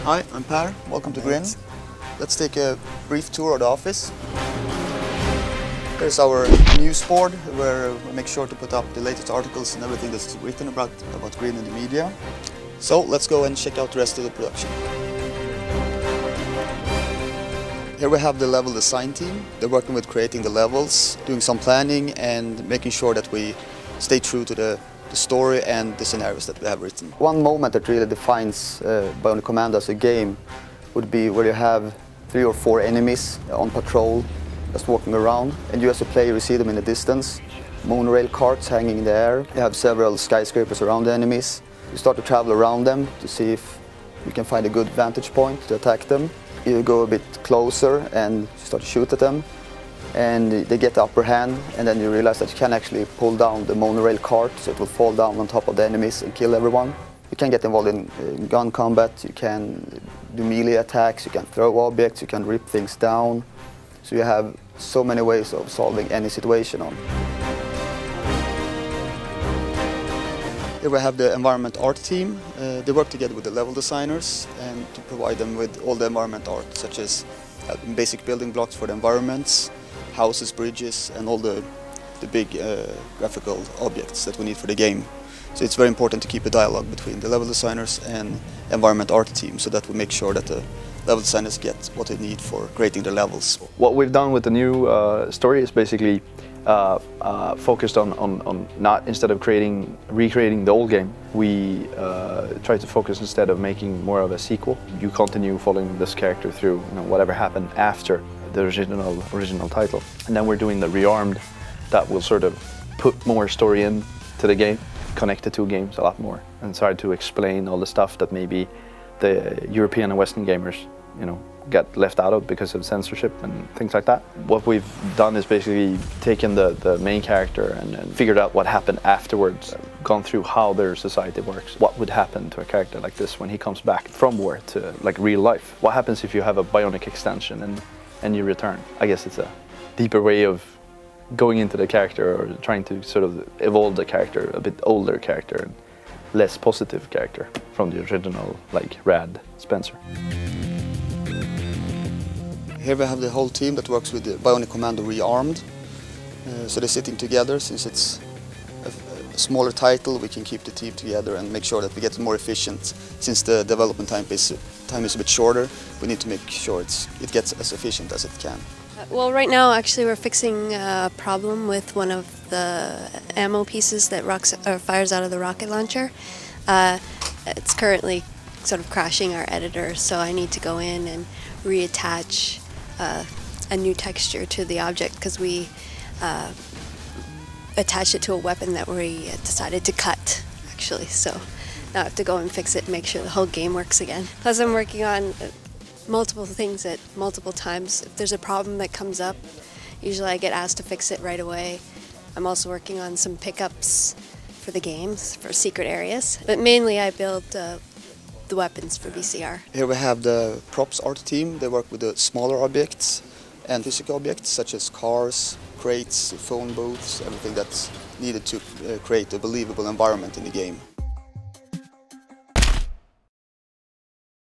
Hi, I'm Per. Welcome to Grin. Let's take a brief tour of the office. Here's our news board where we make sure to put up the latest articles and everything that's written about Grin in the media. So let's go and check out the rest of the production. Here we have the level design team. They're working with creating the levels, doing some planning and making sure that we stay true to the story and the scenarios that we have written. One moment that really defines Bionic Commando as a game would be where you have 3 or 4 enemies on patrol just walking around, and you as a player you see them in the distance. Monorail carts hanging in the air. You have several skyscrapers around the enemies. You start to travel around them to see if you can find a good vantage point to attack them. You go a bit closer and start to shoot at them, and they get the upper hand, and then you realize that you can actually pull down the monorail cart so it will fall down on top of the enemies and kill everyone. You can get involved in gun combat, you can do melee attacks, you can throw objects, you can rip things down. So you have so many ways of solving any situation on. Here we have the environment art team. They work together with the level designers and to provide them with all the environment art, such as basic building blocks for the environments, houses, bridges, and all the big graphical objects that we need for the game. So it's very important to keep a dialogue between the level designers and environment art team, so that we make sure that the level designers get what they need for creating the levels. What we've done with the new story is basically focused on not, instead of recreating the old game, we try to focus instead of making more of a sequel. You continue following this character through whatever happened after the original title. And then we're doing the rearmed that will sort of put more story into the game, connect the two games a lot more, and try to explain all the stuff that maybe the European and Western gamers, get left out of because of censorship and things like that. What we've done is basically taken the main character and figured out what happened afterwards, gone through how their society works. What would happen to a character like this when he comes back from war to like real life? What happens if you have a bionic extension and you return? I guess it's a deeper way of going into the character, or trying to sort of evolve the character, a bit older character and less positive character from the original, like Rad Spencer. Here we have the whole team that works with the Bionic Commando Rearmed. So they're sitting together. Since it's a smaller title, we can keep the team together and make sure that we get more efficient. Since the development time is a bit shorter, we need to make sure it gets as efficient as it can. Well, right now, actually, we're fixing a problem with one of the ammo pieces that fires out of the rocket launcher. It's currently sort of crashing our editor, so I need to go in and reattach a new texture to the object, because we attached it to a weapon that we decided to cut, actually. So now I have to go and fix it and make sure the whole game works again. Plus I'm working on multiple things at multiple times. If there's a problem that comes up, usually I get asked to fix it right away. I'm also working on some pickups for the games, for secret areas. But mainly I build the weapons for VCR. Here we have the props art team. They work with the smaller objects and physical objects such as cars, crates, phone booths, everything that's needed to create a believable environment in the game.